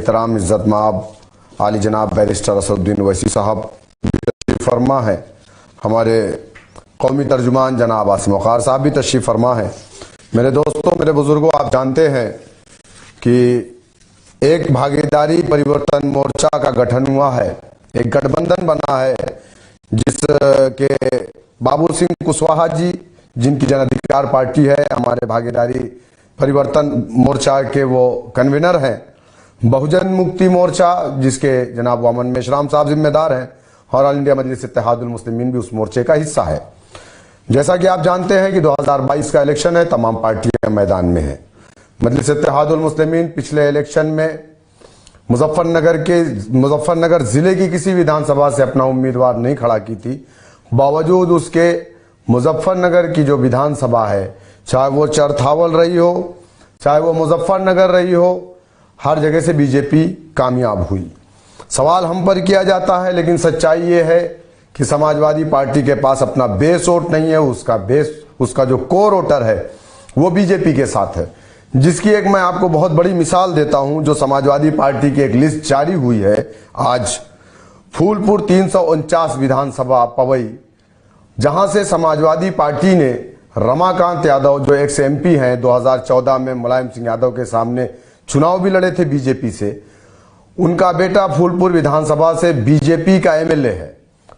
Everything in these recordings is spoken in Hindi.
एहतराम इज़्ज़त माब आली जनाब बैरिस्टर असदुद्दीन ओवैसी साहब तशरीफ़ फरमा है। हमारे कौमी तर्जुमान जनाब आसिम वक़ार साहब भी तशरीफ़ फरमा है। मेरे दोस्तों, मेरे बुज़ुर्गों, आप जानते हैं कि एक भागीदारी परिवर्तन मोर्चा का गठन हुआ है, एक गठबंधन बना है जिसके बाबू सिंह कुशवाहा जी, जिनकी जन अधिकार पार्टी है, हमारे भागीदारी परिवर्तन मोर्चा के वो कन्वीनर हैं। बहुजन मुक्ति मोर्चा जिसके जनाब वामन मेश्राम साहब जिम्मेदार हैं और ऑल इंडिया मजलिस इत्तेहादुल मुस्लिमीन भी उस मोर्चे का हिस्सा है। जैसा कि आप जानते हैं कि 2022 का इलेक्शन है, तमाम पार्टियां मैदान में हैं। मजलिस इत्तेहादुल मुस्लिमीन पिछले इलेक्शन में मुजफ्फरनगर जिले की किसी विधानसभा से अपना उम्मीदवार नहीं खड़ा की थी। बावजूद उसके मुजफ्फरनगर की जो विधानसभा है, चाहे वो चरथावल रही हो, चाहे वो मुजफ्फरनगर रही हो, हर जगह से बीजेपी कामयाब हुई। सवाल हम पर किया जाता है, लेकिन सच्चाई ये है कि समाजवादी पार्टी के पास अपना बेस वोट नहीं है। उसका जो कोर वोटर है वो बीजेपी के साथ है, जिसकी एक मैं आपको बहुत बड़ी मिसाल देता हूं। जो समाजवादी पार्टी की एक लिस्ट जारी हुई है आज, फूलपुर 349 विधानसभा पवई, जहां से समाजवादी पार्टी ने रमाकांत यादव, जो एक्स एमपी हैं, 2014 में मुलायम सिंह यादव के सामने चुनाव भी लड़े थे बीजेपी से, उनका बेटा फूलपुर विधानसभा से बीजेपी का एमएलए है।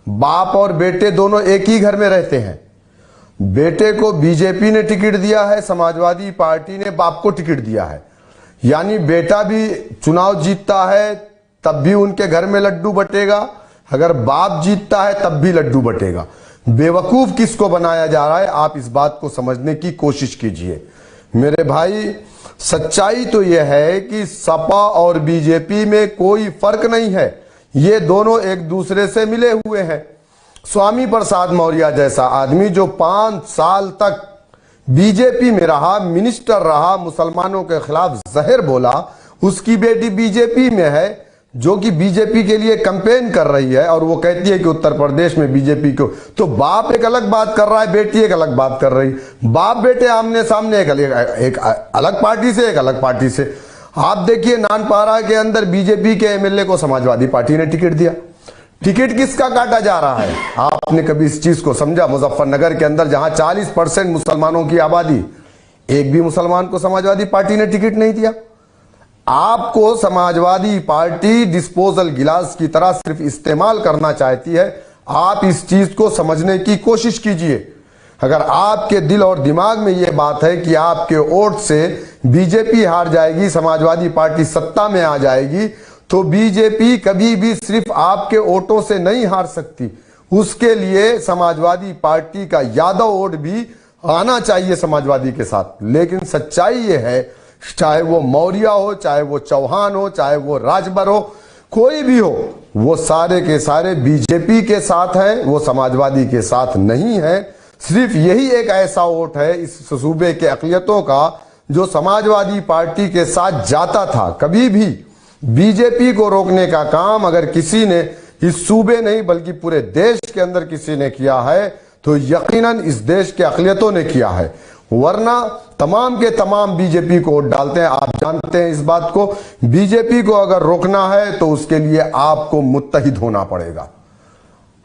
बाप और बेटे दोनों एक ही घर में रहते हैं। बेटे को बीजेपी ने टिकट दिया है, समाजवादी पार्टी ने बाप को टिकट दिया है। यानी बेटा भी चुनाव जीतता है तब भी उनके घर में लड्डू बटेगा, अगर बाप जीतता है तब भी लड्डू बटेगा। बेवकूफ किसको बनाया जा रहा है, आप इस बात को समझने की कोशिश कीजिए। मेरे भाई, सच्चाई तो यह है कि सपा और बीजेपी में कोई फर्क नहीं है, ये दोनों एक दूसरे से मिले हुए हैं। स्वामी प्रसाद मौर्य जैसा आदमी जो 5 साल तक बीजेपी में रहा, मिनिस्टर रहा, मुसलमानों के खिलाफ जहर बोला, उसकी बेटी बीजेपी में है, जो कि बीजेपी के लिए कैंपेन कर रही है और वो कहती है कि उत्तर प्रदेश में बीजेपी को, तो बाप एक अलग बात कर रहा है, बेटी एक अलग बात कर रही। बाप बेटे आमने सामने, एक अलग पार्टी से, एक अलग पार्टी से। आप देखिए, नानपारा के अंदर बीजेपी के एमएलए को समाजवादी पार्टी ने टिकट दिया। टिकट किसका काटा जा रहा है? आपने कभी इस चीज को समझा? मुजफ्फरनगर के अंदर जहां 40% मुसलमानों की आबादी, एक भी मुसलमान को समाजवादी पार्टी ने टिकट नहीं दिया। आपको समाजवादी पार्टी डिस्पोजल गिलास की तरह सिर्फ इस्तेमाल करना चाहती है। आप इस चीज को समझने की कोशिश कीजिए। अगर आपके दिल और दिमाग में यह बात है कि आपके वोट से बीजेपी हार जाएगी, समाजवादी पार्टी सत्ता में आ जाएगी, तो बीजेपी कभी भी सिर्फ आपके वोटों से नहीं हार सकती। उसके लिए समाजवादी पार्टी का यादव वोट भी आना चाहिए समाजवादी के साथ। लेकिन सच्चाई यह है, चाहे वो मौर्य हो, चाहे वो चौहान हो, चाहे वो राजभर हो, कोई भी हो, वो सारे के सारे बीजेपी के साथ है, वो समाजवादी के साथ नहीं है। सिर्फ यही एक ऐसा वोट है इस सूबे के अक़लियतों का जो समाजवादी पार्टी के साथ जाता था। कभी भी बीजेपी को रोकने का काम अगर किसी ने इस सूबे नहीं बल्कि पूरे देश के अंदर किसी ने किया है तो यकीनन इस देश के अक़लियतों ने किया है, वरना तमाम के तमाम बीजेपी को वोट डालते हैं। आप जानते हैं इस बात को। बीजेपी को अगर रोकना है तो उसके लिए आपको मुत्तहिद होना पड़ेगा।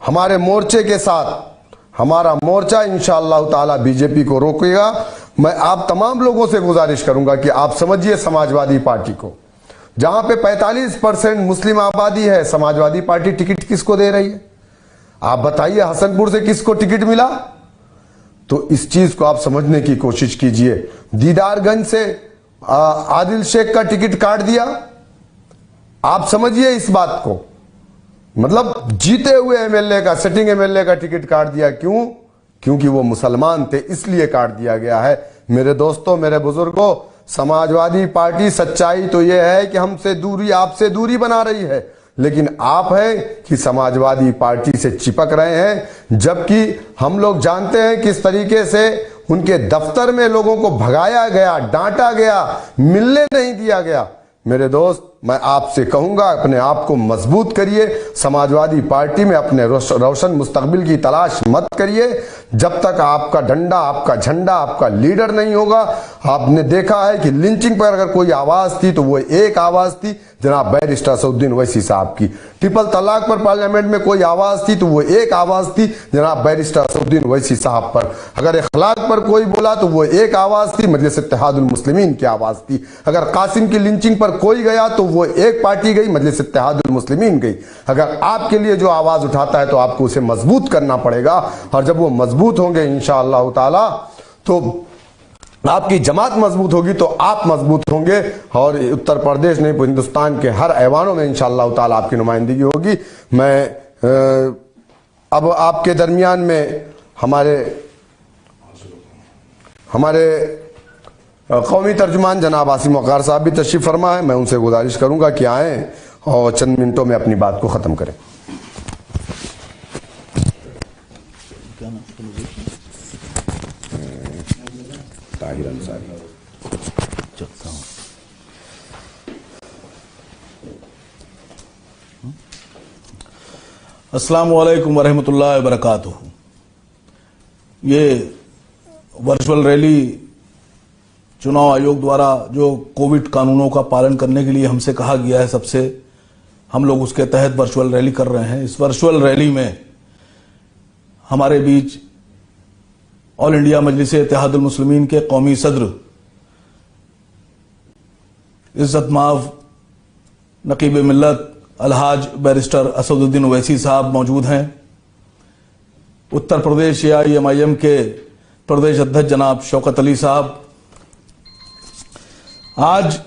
हमारे मोर्चे के साथ, हमारा मोर्चा इंशाअल्लाह ताला बीजेपी को रोकेगा। मैं आप तमाम लोगों से गुजारिश करूंगा कि आप समझिए समाजवादी पार्टी को। जहां पे 45% मुस्लिम आबादी है, समाजवादी पार्टी टिकट किसको दे रही है? आप बताइए, हसनपुर से किसको टिकट मिला? तो इस चीज को आप समझने की कोशिश कीजिए। दीदारगंज से आदिल शेख का टिकट काट दिया। आप समझिए इस बात को, मतलब जीते हुए एमएलए का, सिटिंग एमएलए का टिकट काट दिया। क्यों? क्योंकि वो मुसलमान थे, इसलिए काट दिया गया है। मेरे दोस्तों, मेरे बुजुर्गों, समाजवादी पार्टी, सच्चाई तो यह है कि हमसे दूरी, आपसे दूरी बना रही है, लेकिन आप है कि समाजवादी पार्टी से चिपक रहे हैं। जबकि हम लोग जानते हैं किस तरीके से उनके दफ्तर में लोगों को भगाया गया, डांटा गया, मिलने नहीं दिया गया। मेरे दोस्त, मैं आपसे कहूंगा, अपने आप को मजबूत करिए, समाजवादी पार्टी में अपने रोशन मुस्तकबिल की तलाश मत करिए। जब तक आपका डंडा, आपका झंडा, आपका लीडर नहीं होगा। आपने देखा है कि लिंचिंग पर अगर कोई आवाज थी तो वो एक आवाज थी जनाब बैरिस्टर असदुद्दीन ओवैसी साहब की। ट्रिपल तलाक पर पार्लियामेंट में कोई आवाज थी तो वो एक आवाज थी जनाब बैरिस्टर असदुद्दीन ओवैसी साहब पर। अगर इखलाक पर कोई बोला तो वो एक आवाज थी, मजलिस इत्तेहादुल मुस्लिमीन की आवाज थी। अगर कासिम की लिंचिंग पर कोई गया तो वो एक पार्टी गई, मजलिस इत्तेहादुल मुस्लिमीन गई। अगर आपके लिए जो आवाज उठाता है तो आपको उसे मजबूत करना पड़ेगा, और जब वो मजबूत होंगे इंशाअल्लाह ताला तो आपकी जमात मजबूत होगी तो आप मजबूत होंगे, और उत्तर प्रदेश नहीं हिंदुस्तान के हर ऐवानों में इंशाअल्लाह ताला आपकी नुमाइंदगी होगी। मैं अब आपके दरमियान में हमारे कौमी तर्जुमान जनाब आसिम वक़ार साहब भी तशरीफ़ फरमा है। मैं उनसे गुजारिश करूंगा कि आएँ और चंद मिनटों में अपनी बात को ख़त्म करें। ताहिर अंसारी। अस्सलामु अलैकुम वरहमतुल्लाहि वबरकातुहू। ये वर्चुअल रैली चुनाव आयोग द्वारा जो कोविड कानूनों का पालन करने के लिए हमसे कहा गया है, सबसे हम लोग उसके तहत वर्चुअल रैली कर रहे हैं। इस वर्चुअल रैली में हमारे बीच ऑल इंडिया मजलिस इत्तेहादुल मुस्लिमीन के कौमी सदर इज्जत माव नकीब मिल्लत अलहाज बैरिस्टर असदुद्दीन ओवैसी साहब मौजूद हैं। उत्तर प्रदेश AIMIM के प्रदेश अध्यक्ष जनाब शौकत अली साहब। आज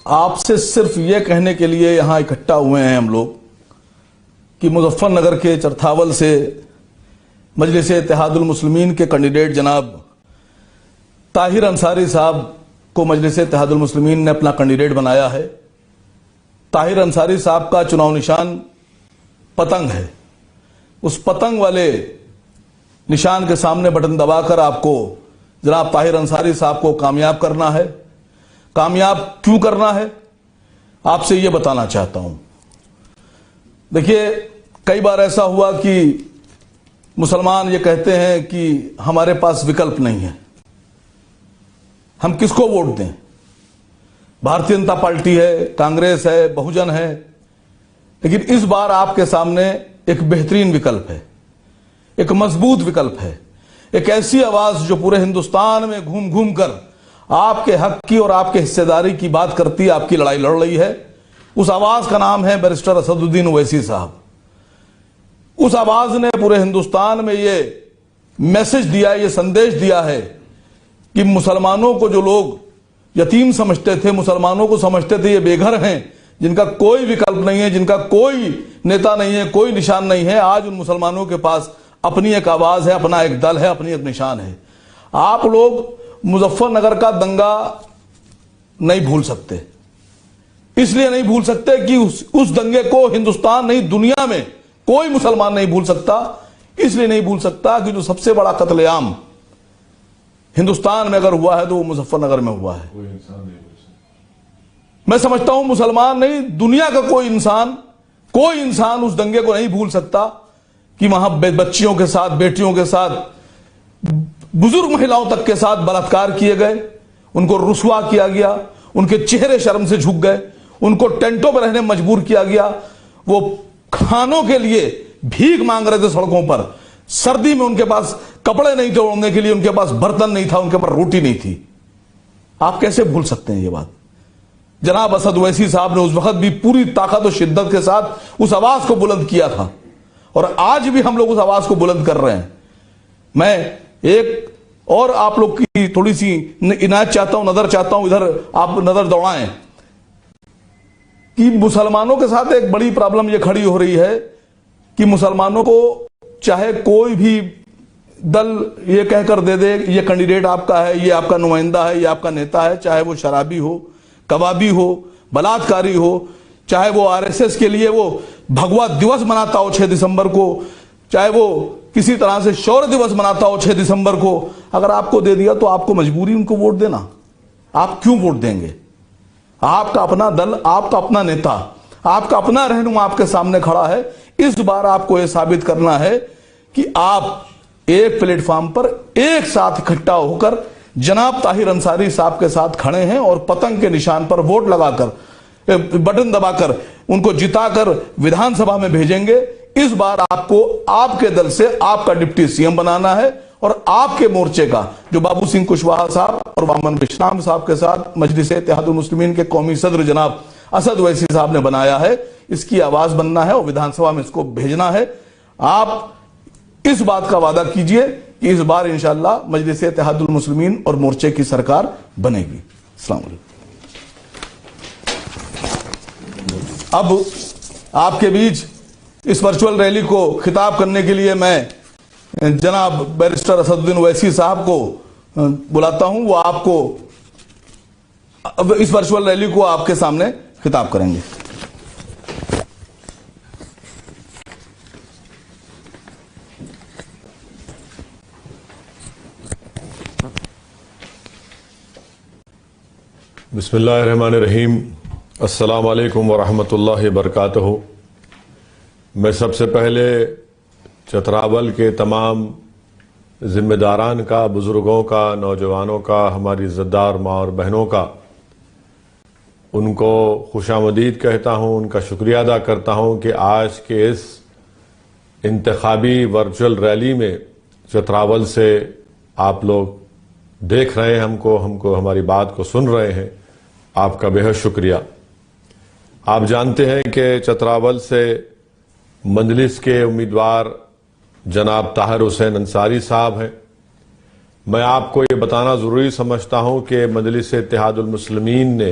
आपसे सिर्फ ये कहने के लिए यहां इकट्ठा हुए हैं हम लोग कि मुजफ्फरनगर के चरथावल से मजलिस इत्तेहादुल मुस्लिमीन के कैंडिडेट जनाब ताहिर अंसारी साहब को मजलिस इत्तेहादुल मुस्लिमीन ने अपना कैंडिडेट बनाया है। ताहिर अंसारी साहब का चुनाव निशान पतंग है। उस पतंग वाले निशान के सामने बटन दबाकर आपको जनाब ताहिर अंसारी साहब को कामयाब करना है। कामयाब क्यों करना है आपसे ये बताना चाहता हूं। देखिए, कई बार ऐसा हुआ कि मुसलमान ये कहते हैं कि हमारे पास विकल्प नहीं है, हम किसको वोट दें। भारतीय जनता पार्टी है, कांग्रेस है, बहुजन है, लेकिन इस बार आपके सामने एक बेहतरीन विकल्प है, एक मजबूत विकल्प है, एक ऐसी आवाज जो पूरे हिंदुस्तान में घूम घूम कर आपके हक की और आपके हिस्सेदारी की बात करती, आपकी लड़ाई लड़ रही है। उस आवाज का नाम है बैरिस्टर असदुद्दीन ओवैसी साहब। उस आवाज ने पूरे हिंदुस्तान में ये मैसेज दिया, ये संदेश दिया है कि मुसलमानों को जो लोग यतीम समझते थे, मुसलमानों को समझते थे ये बेघर हैं, जिनका कोई विकल्प नहीं है, जिनका कोई नेता नहीं है, कोई निशान नहीं है, आज उन मुसलमानों के पास अपनी एक आवाज है, अपना एक दल है, अपनी एक निशान है। आप लोग मुजफ्फरनगर का दंगा नहीं भूल सकते। इसलिए नहीं भूल सकते कि उस दंगे को हिंदुस्तान नहीं दुनिया में कोई मुसलमान नहीं भूल सकता। इसलिए नहीं भूल सकता कि जो सबसे बड़ा कत्लेआम हिंदुस्तान में अगर हुआ है तो वो मुजफ्फरनगर में हुआ है। मैं समझता हूं मुसलमान नहीं, दुनिया का कोई इंसान उस दंगे को नहीं भूल सकता कि वहां बच्चियों के साथ, बेटियों के साथ, बुजुर्ग महिलाओं तक के साथ बलात्कार किए गए, उनको रुसवा किया गया, उनके चेहरे शर्म से झुक गए, उनको टेंटों पर रहने मजबूर किया गया, वो खानों के लिए भीख मांग रहे थे सड़कों पर, सर्दी में उनके पास कपड़े नहीं थे ओढ़ने के लिए, उनके पास बर्तन नहीं था, उनके पास रोटी नहीं थी। आप कैसे भूल सकते हैं ये बात। जनाब असद ओवैसी साहब ने उस वक्त भी पूरी ताकत और शिद्दत के साथ उस आवाज को बुलंद किया था, और आज भी हम लोग उस आवाज को बुलंद कर रहे हैं। मैं एक और आप लोग की थोड़ी सी इनायत चाहता हूं, नजर चाहता हूं, इधर आप नजर दौड़ाएं कि मुसलमानों के साथ एक बड़ी प्रॉब्लम ये खड़ी हो रही है कि मुसलमानों को चाहे कोई भी दल ये कहकर दे दे ये कैंडिडेट आपका है, ये आपका नुमाइंदा है, ये आपका नेता है, चाहे वो शराबी हो, कबाबी हो, बलात्कारी हो, चाहे वो RSS के लिए वो भगवा दिवस मनाता हो 6 दिसंबर को, चाहे वो किसी तरह से शौर्य दिवस मनाता हो 6 दिसंबर को, अगर आपको दे दिया तो आपको मजबूरी उनको वोट देना। आप क्यों वोट देंगे? आपका अपना दल, आपका अपना नेता, आपका अपना रहनुमा आपके सामने खड़ा है। इस बार आपको यह साबित करना है कि आप एक प्लेटफॉर्म पर एक साथ इकट्ठा होकर जनाब ताहिर अंसारी साहब के साथ खड़े हैं और पतंग के निशान पर वोट लगाकर, बटन दबाकर उनको जिताकर विधानसभा में भेजेंगे। इस बार आपको आपके दल से आपका डिप्टी सीएम बनाना है और आपके मोर्चे का, जो बाबू सिंह कुशवाहा साहब और वामन विश्राम साहब के साथ मजलिस-ए-इत्तेहादुल मुस्लिमीन के कौमी सदर जनाब असद ओवैसी साहब ने बनाया है, इसकी आवाज बनना है और विधानसभा में इसको भेजना है। आप इस बात का वादा कीजिए कि इस बार इंशाअल्लाह मजलिस-ए-इत्तेहादुल मुस्लिमीन और मोर्चे की सरकार बनेगी। अस्सलाम वालेकुम। अब आपके बीच इस वर्चुअल रैली को खिताब करने के लिए मैं जनाब बैरिस्टर असदुद्दीन ओवैसी साहब को बुलाता हूं। वो आपको अब इस वर्चुअल रैली को आपके सामने खिताब करेंगे। बिस्मिल्लाहिर्रहमानिर्रहीम। अस्सलाम वालेकुम वरहमतुल्लाहि वबरकातुहू। मैं सबसे पहले चतरावल के तमाम जिम्मेदारान का, बुजुर्गों का, नौजवानों का, हमारी इज़्ज़तदार माँ और बहनों का, उनको खुशामदीद कहता हूँ, उनका शुक्रिया अदा करता हूँ कि आज के इस इंतखाबी वर्चुअल रैली में चतरावल से आप लोग देख रहे हैं, हमको हमारी बात को सुन रहे हैं। आपका बेहद शुक्रिया। आप जानते हैं कि चतरावल से मजलिस के उम्मीदवार जनाब ताहिर हुसैन अंसारी साहब हैं। मैं आपको ये बताना ज़रूरी समझता हूँ कि मजलिस-ए-इत्तेहादुल मुस्लिमीन ने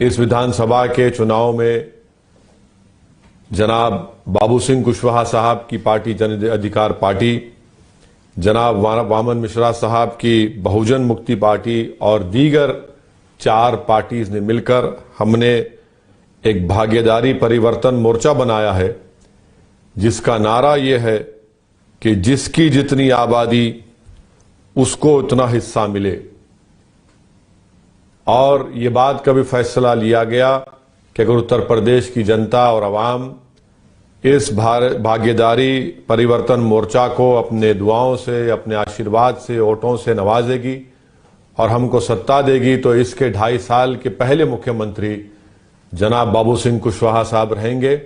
इस विधानसभा के चुनाव में जनाब बाबू सिंह कुशवाहा साहब की पार्टी जन अधिकार पार्टी, जनाब वामन मिश्रा साहब की बहुजन मुक्ति पार्टी और दीगर 4 पार्टीज ने मिलकर हमने एक भागीदारी परिवर्तन मोर्चा बनाया है, जिसका नारा यह है कि जिसकी जितनी आबादी उसको उतना हिस्सा मिले। और ये बात का भी फैसला लिया गया कि अगर उत्तर प्रदेश की जनता और आवाम इस भागीदारी परिवर्तन मोर्चा को अपने दुआओं से, अपने आशीर्वाद से, वोटों से नवाजेगी और हमको सत्ता देगी, तो इसके 2.5 साल के पहले मुख्यमंत्री जनाब बाबू सिंह कुशवाहा साहब रहेंगे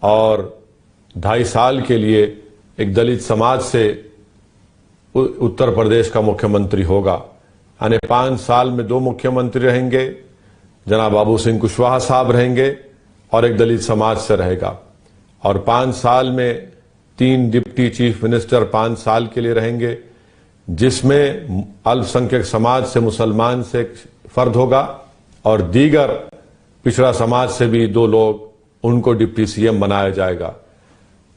और 2.5 साल के लिए एक दलित समाज से उत्तर प्रदेश का मुख्यमंत्री होगा। यानी 5 साल में 2 मुख्यमंत्री रहेंगे, जनाब बाबू सिंह कुशवाहा साहब रहेंगे और एक दलित समाज से रहेगा। और 5 साल में 3 डिप्टी चीफ मिनिस्टर 5 साल के लिए रहेंगे, जिसमें अल्पसंख्यक समाज से, मुसलमान से एक फर्द होगा और दीगर पिछड़ा समाज से भी 2 लोग, उनको डिप्टी सीएम बनाया जाएगा।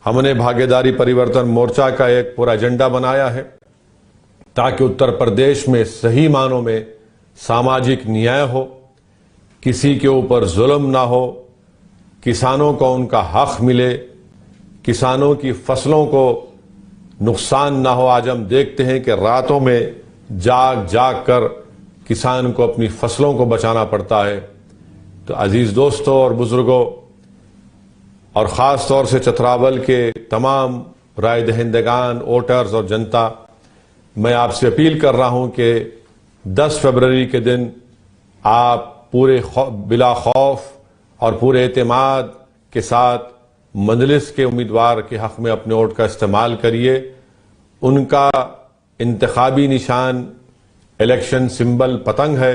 हमने भागीदारी परिवर्तन मोर्चा का एक पूरा एजेंडा बनाया है ताकि उत्तर प्रदेश में सही मानों में सामाजिक न्याय हो, किसी के ऊपर जुल्म ना हो, किसानों को उनका हक मिले, किसानों की फसलों को नुकसान ना हो। आज हम देखते हैं कि रातों में जाग जाग कर किसान को अपनी फसलों को बचाना पड़ता है। तो अजीज दोस्तों और बुजुर्गों, और ख़ास तौर से चतरावल के तमाम राय दहिंदगान, वोटर्स और जनता, मैं आपसे अपील कर रहा हूं कि 10 फरवरी के दिन आप पूरे बिला खौफ और पूरे एतमाद के साथ मजलिस के उम्मीदवार के हक में अपने वोट का इस्तेमाल करिए। उनका इंतखाबी निशान, इलेक्शन सिंबल पतंग है।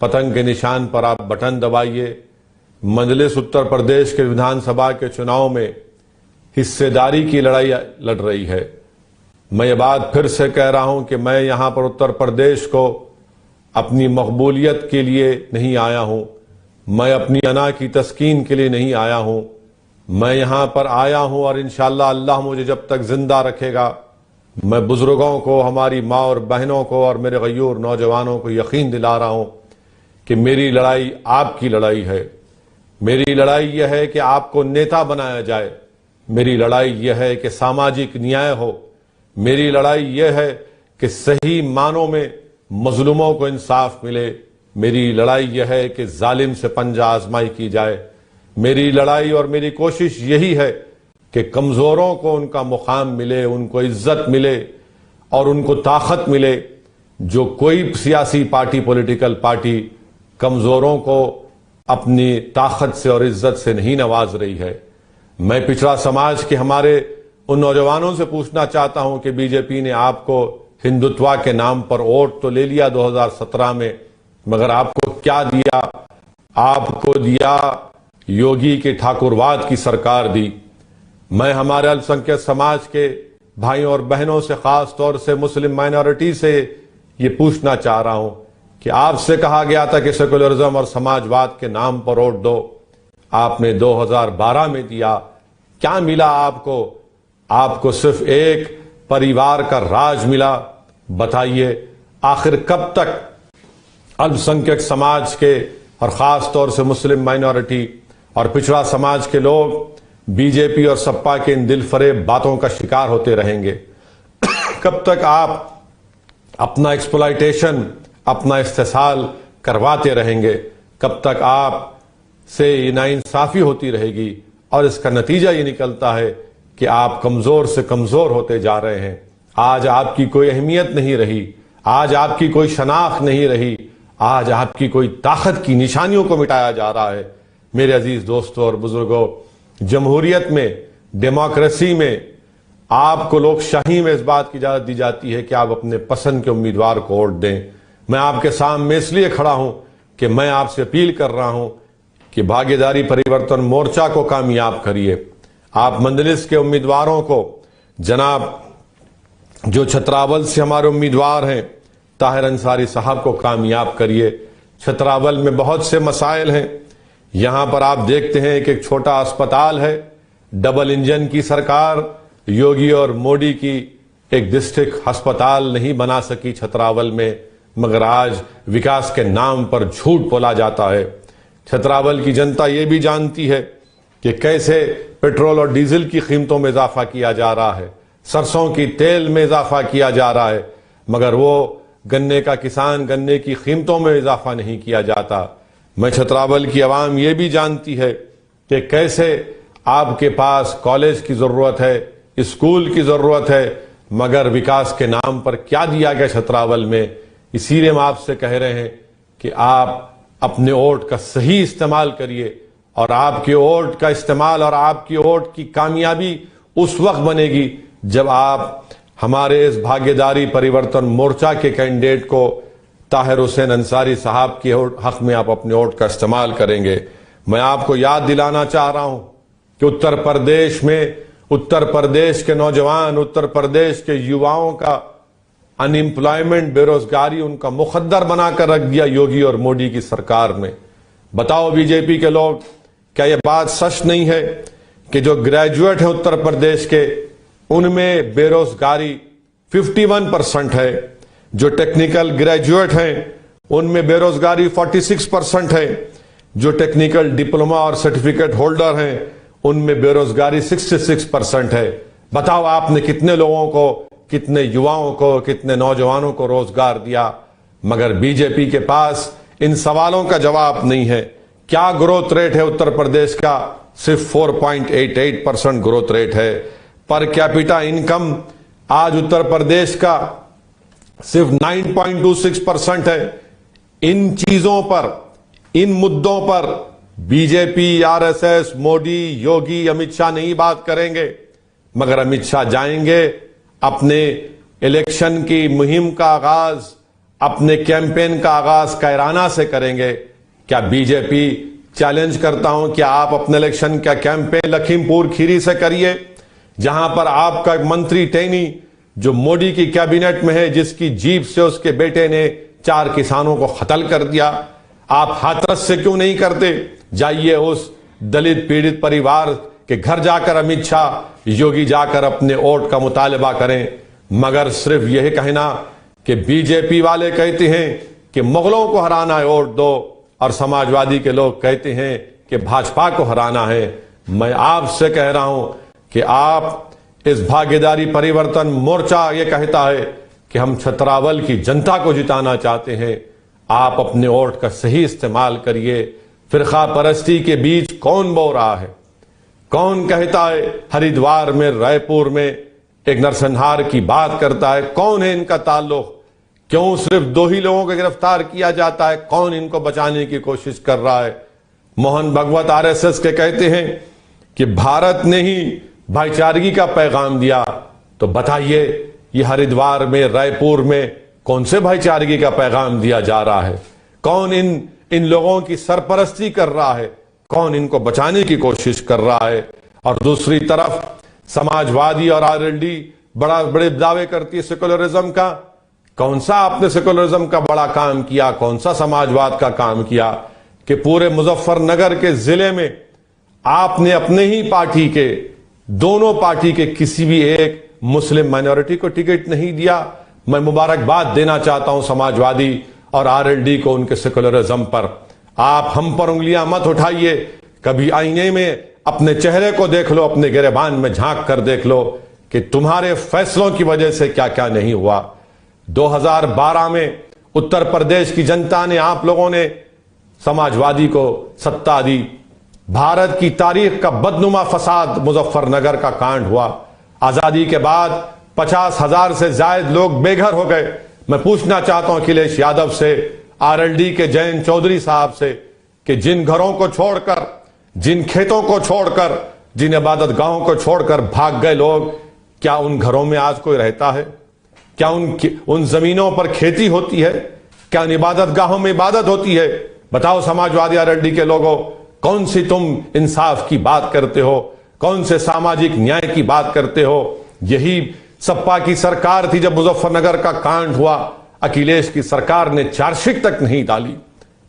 पतंग के निशान पर आप बटन दबाइए। मजलिस उत्तर प्रदेश के विधानसभा के चुनाव में हिस्सेदारी की लड़ाई लड़ रही है। मैं ये बात फिर से कह रहा हूं कि मैं यहां पर उत्तर प्रदेश को अपनी मकबूलियत के लिए नहीं आया हूं, मैं अपनी अना की तस्कीन के लिए नहीं आया हूं। मैं यहां पर आया हूं और इंशाअल्लाह अल्लाह मुझे जब तक जिंदा रखेगा, मैं बुजुर्गों को, हमारी माँ और बहनों को और मेरे गयूर नौजवानों को यकीन दिला रहा हूं कि मेरी लड़ाई आपकी लड़ाई है। मेरी लड़ाई यह है कि आपको नेता बनाया जाए। मेरी लड़ाई यह है कि सामाजिक न्याय हो। मेरी लड़ाई यह है कि सही मानों में मजलूमों को इंसाफ मिले। मेरी लड़ाई यह है कि जालिम से पंजा आजमाई की जाए। मेरी लड़ाई और मेरी कोशिश यही है कि कमजोरों को उनका मुकाम मिले, उनको इज्जत मिले और उनको ताकत मिले। जो कोई सियासी पार्टी, पॉलिटिकल पार्टी कमजोरों को अपनी ताकत से और इज्जत से नहीं नवाज रही है। मैं पिछड़ा समाज के हमारे उन नौजवानों से पूछना चाहता हूं कि बीजेपी ने आपको हिंदुत्व के नाम पर वोट तो ले लिया 2017 में, मगर आपको क्या दिया? आपको दिया योगी के ठाकुरवाद की सरकार दी। मैं हमारे अल्पसंख्यक समाज के भाइयों और बहनों से, खास तौर से मुस्लिम माइनॉरिटी से ये पूछना चाह रहा हूं कि आपसे कहा गया था कि सेकुलरिज्म और समाजवाद के नाम पर वोट दो, आपने 2012 में दिया। क्या मिला आपको? आपको सिर्फ एक परिवार का राज मिला। बताइए आखिर कब तक अल्पसंख्यक समाज के और खास तौर से मुस्लिम माइनॉरिटी और पिछड़ा समाज के लोग बीजेपी और सपा के इन दिलफरेब बातों का शिकार होते रहेंगे? कब तक आप अपना एक्सप्लॉयटेशन, अपना इस्तेसाल करवाते रहेंगे? कब तक आप से नाइंसाफी होती रहेगी? और इसका नतीजा ये निकलता है कि आप कमजोर से कमजोर होते जा रहे हैं। आज आपकी कोई अहमियत नहीं रही, आज आपकी कोई शनाख्त नहीं रही, आज आपकी कोई ताकत की निशानियों को मिटाया जा रहा है। मेरे अजीज दोस्तों और बुजुर्गों, जमहूरियत में, डेमोक्रेसी में आपको लोकशाही में इस बात की इजाजत दी जाती है कि आप अपने पसंद के उम्मीदवार को वोट दें। मैं आपके सामने इसलिए खड़ा हूं कि मैं आपसे अपील कर रहा हूं कि भागीदारी परिवर्तन मोर्चा को कामयाब करिए। आप मंजलिस के उम्मीदवारों को, जनाब जो छतरावल से हमारे उम्मीदवार हैं ताहिर अंसारी साहब को कामयाब करिए। छतरावल में बहुत से मसाइल हैं। यहां पर आप देखते हैं कि एक छोटा अस्पताल है, डबल इंजन की सरकार योगी और मोदी की एक डिस्ट्रिक्ट अस्पताल नहीं बना सकी छतरावल में, मगर आज विकास के नाम पर झूठ बोला जाता है। छतरावल की जनता यह भी जानती है कि कैसे पेट्रोल और डीजल की कीमतों में इजाफा किया जा रहा है, सरसों की तेल में इजाफा किया जा रहा है, मगर वो गन्ने का किसान, गन्ने की कीमतों में इजाफा नहीं किया जाता। मैं छतरावल की आवाम यह भी जानती है कि कैसे आपके पास कॉलेज की जरूरत है, स्कूल की जरूरत है, मगर विकास के नाम पर क्या दिया गया छतरावल में। इसीलिए हम आपसे कह रहे हैं कि आप अपने वोट का सही इस्तेमाल करिए और आपके वोट का इस्तेमाल और आपकी वोट की कामयाबी उस वक्त बनेगी जब आप हमारे इस भागीदारी परिवर्तन मोर्चा के कैंडिडेट को ताहिर हुसैन अंसारी साहब के हक में आप अपने वोट का इस्तेमाल करेंगे। मैं आपको याद दिलाना चाह रहा हूं कि उत्तर प्रदेश में, उत्तर प्रदेश के नौजवान, उत्तर प्रदेश के युवाओं का अनएम्प्लॉयमेंट, बेरोजगारी उनका मुकद्दर बनाकर रख दिया योगी और मोदी की सरकार में। बताओ बीजेपी के लोग, क्या यह बात सच नहीं है कि जो ग्रेजुएट है उत्तर प्रदेश के, उनमें बेरोजगारी 51% है? जो टेक्निकल ग्रेजुएट हैं उनमें बेरोजगारी 46% है। जो टेक्निकल डिप्लोमा और सर्टिफिकेट होल्डर हैं उनमें बेरोजगारी 66% है। बताओ आपने कितने लोगों को, कितने युवाओं को, कितने नौजवानों को रोजगार दिया? मगर बीजेपी के पास इन सवालों का जवाब नहीं है। क्या ग्रोथ रेट है उत्तर प्रदेश का? सिर्फ 4.88% ग्रोथ रेट है। पर कैपिटा इनकम आज उत्तर प्रदेश का सिर्फ 9.26% है। इन चीजों पर, इन मुद्दों पर बीजेपी, आरएसएस, मोदी, योगी, अमित शाह नहीं बात करेंगे, मगर अमित शाह जाएंगे अपने इलेक्शन की मुहिम का आगाज, अपने कैंपेन का आगाज कायराना से करेंगे। क्या बीजेपी, चैलेंज करता हूं, क्या आप अपने इलेक्शन का कैंपेन लखीमपुर खीरी से करिए, जहां पर आपका मंत्री टेनी जो मोदी की कैबिनेट में है, जिसकी जीप से उसके बेटे ने 4 किसानों को कत्ल कर दिया। आप हाथरस से क्यों नहीं करते? जाइए उस दलित पीड़ित परिवार के घर जाकर अमित शाह, योगी जाकर अपने वोट का मुतालबा करें। मगर सिर्फ यह कहना कि बीजेपी वाले कहते हैं कि मुगलों को हराना है वोट दो, और समाजवादी के लोग कहते हैं कि भाजपा को हराना है। मैं आपसे कह रहा हूं कि आप इस भागीदारी परिवर्तन मोर्चा ये कहता है कि हम छतरावल की जनता को जिताना चाहते हैं आप अपने वोट का सही इस्तेमाल करिए। फिरका परस्ती के बीच कौन बो रहा है? कौन कहता है हरिद्वार में, रायपुर में एक नरसंहार की बात करता है? कौन है इनका ताल्लुक? क्यों सिर्फ 2 ही लोगों को गिरफ्तार किया जाता है? कौन इनको बचाने की कोशिश कर रहा है? मोहन भगवत आरएसएस के कहते हैं कि भारत ने ही भाईचारगी का पैगाम दिया। तो बताइए, ये हरिद्वार में, रायपुर में कौन से भाईचारगी का पैगाम दिया जा रहा है? कौन इन लोगों की सरपरस्ती कर रहा है? कौन इनको बचाने की कोशिश कर रहा है? और दूसरी तरफ समाजवादी और आरएलडी बड़े दावे करती है सेकुलरिज्म का। कौन सा आपने सेकुलरिज्म का बड़ा काम किया? कौन सा समाजवाद का काम किया कि पूरे मुजफ्फरनगर के जिले में आपने अपने ही पार्टी के, दोनों पार्टी के किसी भी एक मुस्लिम माइनॉरिटी को टिकट नहीं दिया? मैं मुबारकबाद देना चाहता हूं समाजवादी और आरएलडी को उनके सेकुलरिज्म पर। आप हम पर उंगलियां मत उठाइए। कभी आईने में अपने चेहरे को देख लो, अपने गिरेबान में झांक कर देख लो कि तुम्हारे फैसलों की वजह से क्या क्या नहीं हुआ। 2012 में उत्तर प्रदेश की जनता ने, आप लोगों ने समाजवादी को सत्ता दी। भारत की तारीख का बदनुमा फसाद मुजफ्फरनगर का कांड हुआ। आजादी के बाद 50,000 से ज्यादा लोग बेघर हो गए। मैं पूछना चाहता हूं अखिलेश यादव से, आरएलडी के जयंत चौधरी साहब से, कि जिन घरों को छोड़कर, जिन खेतों को छोड़कर, जिन इबादत गाहों को छोड़कर भाग गए लोग, क्या उन घरों में आज कोई रहता है? क्या उन जमीनों पर खेती होती है? क्या उन इबादत गाहों में इबादत होती है? बताओ समाजवादी आरएलडी के लोगों, कौन सी तुम इंसाफ की बात करते हो? कौन से सामाजिक न्याय की बात करते हो? यही सपा की सरकार थी जब मुजफ्फरनगर का कांड हुआ। अखिलेश की सरकार ने चार्जशीट तक नहीं डाली।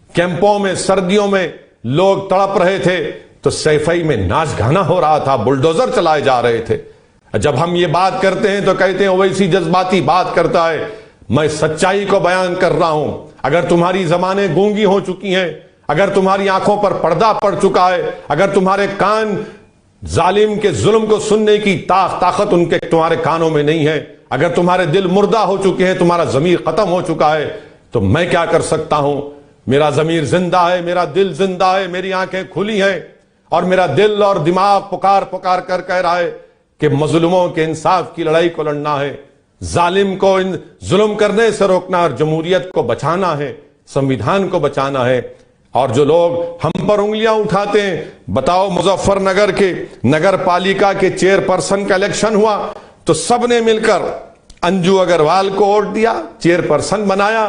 कैंपों में सर्दियों में लोग तड़प रहे थे तो सैफई में नाच गाना हो रहा था, बुलडोजर चलाए जा रहे थे। जब हम ये बात करते हैं तो कहते हैं वैसी जज्बाती बात करता है। मैं सच्चाई को बयान कर रहा हूं। अगर तुम्हारी जबानें गूंगी हो चुकी हैं, अगर तुम्हारी आंखों पर पर्दा पड़ चुका है, अगर तुम्हारे कान जालिम के जुल्म को सुनने की ताकत उनके तुम्हारे कानों में नहीं है, अगर तुम्हारे दिल मुर्दा हो चुके हैं, तुम्हारा जमीर खत्म हो चुका है, तो मैं क्या कर सकता हूं? मेरा जमीर जिंदा है, मेरा दिल जिंदा है, मेरी आंखें खुली हैं और मेरा दिल और दिमाग पुकार पुकार कर कह रहा है कि मजलूमों के इंसाफ की लड़ाई को लड़ना है, जालिम को इन जुल्म करने से रोकना और जमहूरियत को बचाना है, संविधान को बचाना है। और जो लोग हम पर उंगलियां उठाते हैं, बताओ मुजफ्फरनगर के नगर पालिका के चेयरपर्सन का इलेक्शन हुआ तो सबने मिलकर अंजू अग्रवाल को वोट दिया, चेयरपर्सन बनाया,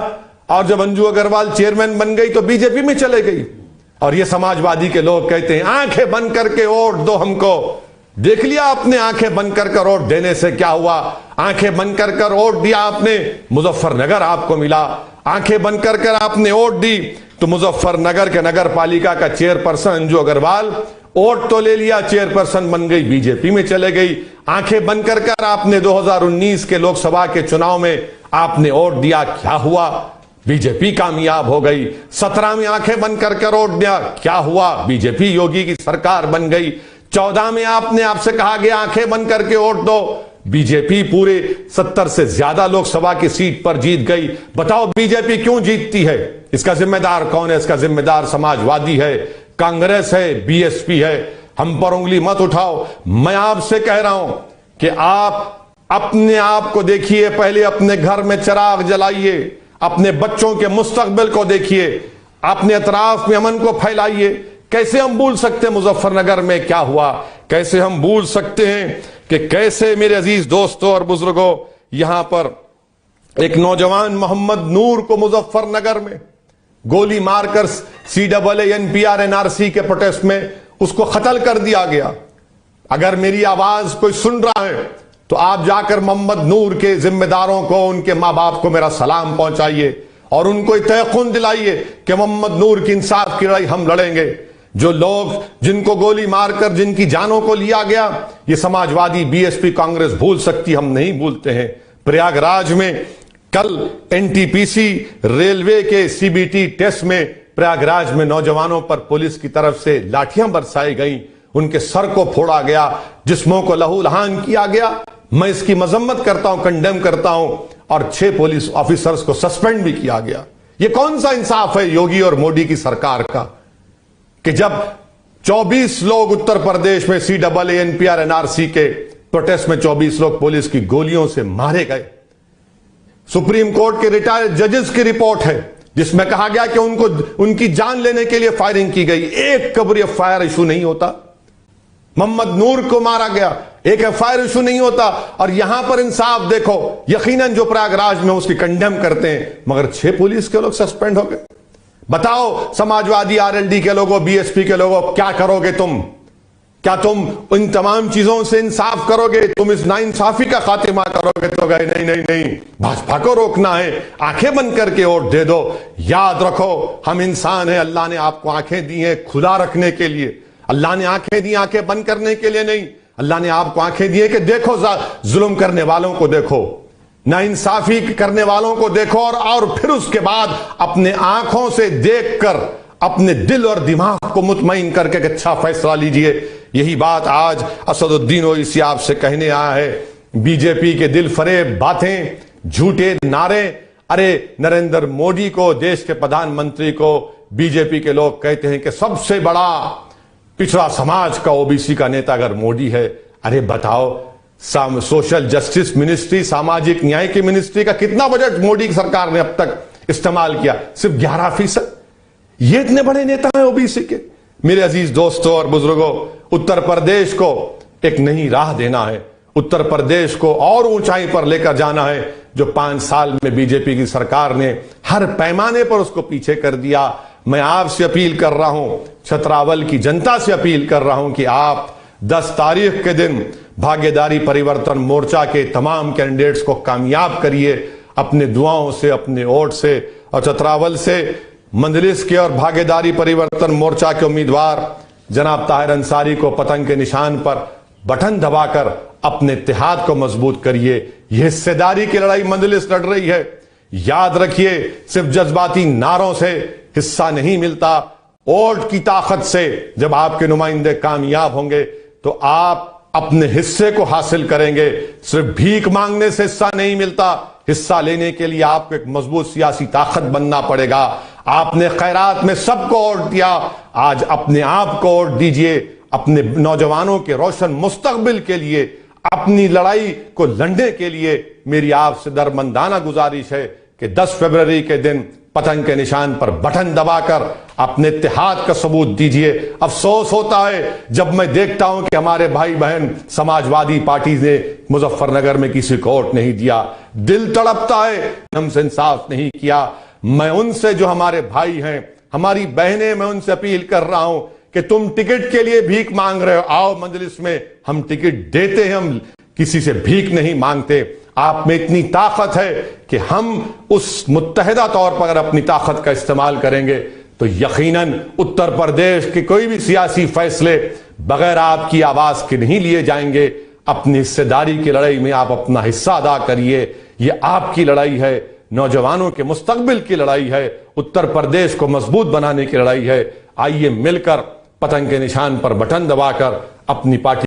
और जब अंजू अग्रवाल चेयरमैन बन गई तो बीजेपी में चले गई। और ये समाजवादी के लोग कहते हैं आंखें बंद करके वोट दो हमको। देख लिया आपने आंखें बंद कर वोट देने से क्या हुआ? आंखें बंद कर वोट दिया आपने, मुजफ्फरनगर आपको मिला। आंखें बंद कर आपने वोट दी तो मुजफ्फरनगर के नगर पालिका का चेयरपर्सन अंजू अग्रवाल वोट तो ले लिया, चेयरपर्सन बन गई, बीजेपी में चले गई। आंखें बंद कर आपने 2019 के लोकसभा के चुनाव में आपने वोट दिया, क्या हुआ? बीजेपी कामयाब हो गई। 17 में आंखें बंद कर वोट दिया, क्या हुआ? बीजेपी योगी की सरकार बन गई। 14 में आपसे कहा गया आंखें बंद करके वोट दो, बीजेपी पूरे 70 से ज्यादा लोकसभा की सीट पर जीत गई। बताओ बीजेपी क्यों जीतती है? इसका जिम्मेदार कौन है? इसका जिम्मेदार समाजवादी है, कांग्रेस है, बीएसपी है। हम पर उंगली मत उठाओ। मैं आपसे कह रहा हूं कि आप अपने आप को देखिए, पहले अपने घर में चिराग जलाइए, अपने बच्चों के मुस्तकबिल को देखिए, अपने अतराफ में अमन को फैलाइए। कैसे हम भूल सकते हैं मुजफ्फरनगर में क्या हुआ? कैसे हम भूल सकते हैं कि कैसे मेरे अजीज दोस्तों और बुजुर्गों, यहां पर एक नौजवान मोहम्मद नूर को मुजफ्फरनगर में गोली मारकर CAA NPR NRC के प्रोटेस्ट में उसको कत्ल कर दिया गया। अगर मेरी आवाज कोई सुन रहा है तो आप जाकर मोहम्मद नूर के जिम्मेदारों को, उनके मां बाप को मेरा सलाम पहुंचाइए और उनको तयकीन दिलाइए कि मोहम्मद नूर की इंसाफ की लड़ाई हम लड़ेंगे। जो लोग जिनको गोली मारकर जिनकी जानों को लिया गया, ये समाजवादी बीएसपी कांग्रेस भूल सकती, हम नहीं भूलते हैं। प्रयागराज में कल NTPC रेलवे के CBT टेस्ट में प्रयागराज में नौजवानों पर पुलिस की तरफ से लाठियां बरसाई गई, उनके सर को फोड़ा गया, जिस्मों को लहूलुहान किया गया। मैं इसकी मजम्मत करता हूं, कंडेम करता हूं, और 6 पुलिस ऑफिसर्स को सस्पेंड भी किया गया। ये कौन सा इंसाफ है योगी और मोदी की सरकार का कि जब 24 लोग उत्तर प्रदेश में CAA NPR NRC के प्रोटेस्ट में 24 लोग पुलिस की गोलियों से मारे गए। सुप्रीम कोर्ट के रिटायर्ड जजेस की रिपोर्ट है जिसमें कहा गया कि उनकी जान लेने के लिए फायरिंग की गई। एक कभी FIR इशू नहीं होता। मोहम्मद नूर को मारा गया, एक FIR इशू नहीं होता। और यहां पर इंसाफ देखो, यकीनन जो प्रयागराज में उसकी कंडेम करते हैं, मगर 6 पुलिस के लोग सस्पेंड हो गए। बताओ समाजवादी RLD के लोगों, BSP के लोगों, क्या करोगे तुम? क्या तुम इन तमाम चीजों से इंसाफ करोगे? तुम इस नाइंसाफी का खात्मा करोगे? तो गए नहीं नहीं नहीं, भाजपा को रोकना है, आंखें बंद करके वोट दे दो। याद रखो, हम इंसान हैं, अल्लाह ने आपको आंखें दी हैं खुदा रखने के लिए। अल्लाह ने आंखें दी आंखें बंद करने के लिए नहीं। अल्लाह ने आपको आंखें दी है कि देखो, जुल्म करने वालों को देखो, नाइंसाफी करने वालों को देखो, और फिर उसके बाद अपने आंखों से देखकर अपने दिल और दिमाग को मुतमईन करके अच्छा फैसला लीजिए। यही बात आज असदुद्दीन ओवैसी आपसे कहने आया है। बीजेपी के दिल फरेब बातें, झूठे नारे। अरे नरेंद्र मोदी को, देश के प्रधानमंत्री को बीजेपी के लोग कहते हैं कि सबसे बड़ा पिछड़ा समाज का OBC का नेता अगर मोदी है। अरे बताओ, सोशल जस्टिस मिनिस्ट्री, सामाजिक न्याय की मिनिस्ट्री का कितना बजट मोदी की सरकार ने अब तक इस्तेमाल किया? सिर्फ 11%। ये इतने बड़े नेता हैं OBC के। मेरे अजीज दोस्तों और बुजुर्गों, उत्तर प्रदेश को एक नई राह देना है, उत्तर प्रदेश को और ऊंचाई पर लेकर जाना है। जो 5 साल में बीजेपी की सरकार ने हर पैमाने पर उसको पीछे कर दिया। मैं आपसे अपील कर रहा हूं, छतरावल की जनता से अपील कर रहा हूं कि आप 10 तारीख के दिन भागीदारी परिवर्तन मोर्चा के तमाम कैंडिडेट्स को कामयाब करिए अपने दुआओं से, अपने वोट से। और छतरावल से मंजलिस के और भागीदारी परिवर्तन मोर्चा के उम्मीदवार जनाब ताहिर अंसारी को पतंग के निशान पर बटन दबाकर अपने इत्तेहाद को मजबूत करिए। यह हिस्सेदारी की लड़ाई मंजलिस लड़ रही है। याद रखिए, सिर्फ जज्बाती नारों से हिस्सा नहीं मिलता, वोट की ताकत से जब आपके नुमाइंदे कामयाब होंगे तो आप अपने हिस्से को हासिल करेंगे। सिर्फ भीख मांगने से हिस्सा नहीं मिलता, हिस्सा लेने के लिए आपको एक मजबूत सियासी ताकत बनना पड़ेगा। आपने खैरात में सबको वोट दिया, आज अपने आप को वोट दीजिए। अपने नौजवानों के रोशन मुस्तकबिल के लिए, अपनी लड़ाई को लड़ने के लिए मेरी आपसे दरमंदाना गुजारिश है कि 10 फरवरी के दिन पतंग के निशान पर बटन दबाकर अपने इत्तेहाद का सबूत दीजिए। अफसोस होता है जब मैं देखता हूं कि हमारे भाई बहन समाजवादी पार्टी ने मुजफ्फरनगर में किसी को वोट नहीं दिया। दिल तड़पता है, हमसे इंसाफ नहीं किया। मैं उनसे, जो हमारे भाई हैं, हमारी बहनें, मैं उनसे अपील कर रहा हूं कि तुम टिकट के लिए भीख मांग रहे हो, आओ मजलिस में, हम टिकट देते हैं, हम किसी से भीख नहीं मांगते। आप में इतनी ताकत है कि हम उस मुत्तहिदा तौर पर अगर अपनी ताकत का इस्तेमाल करेंगे तो यकीनन उत्तर प्रदेश के कोई भी सियासी फैसले बगैर आपकी आवाज के नहीं लिए जाएंगे। अपनी हिस्सेदारी की लड़ाई में आप अपना हिस्सा अदा करिए। ये आपकी लड़ाई है, नौजवानों के मुस्तकबिल की लड़ाई है, उत्तर प्रदेश को मजबूत बनाने की लड़ाई है। आइए मिलकर पतंग के निशान पर बटन दबाकर अपनी पार्टी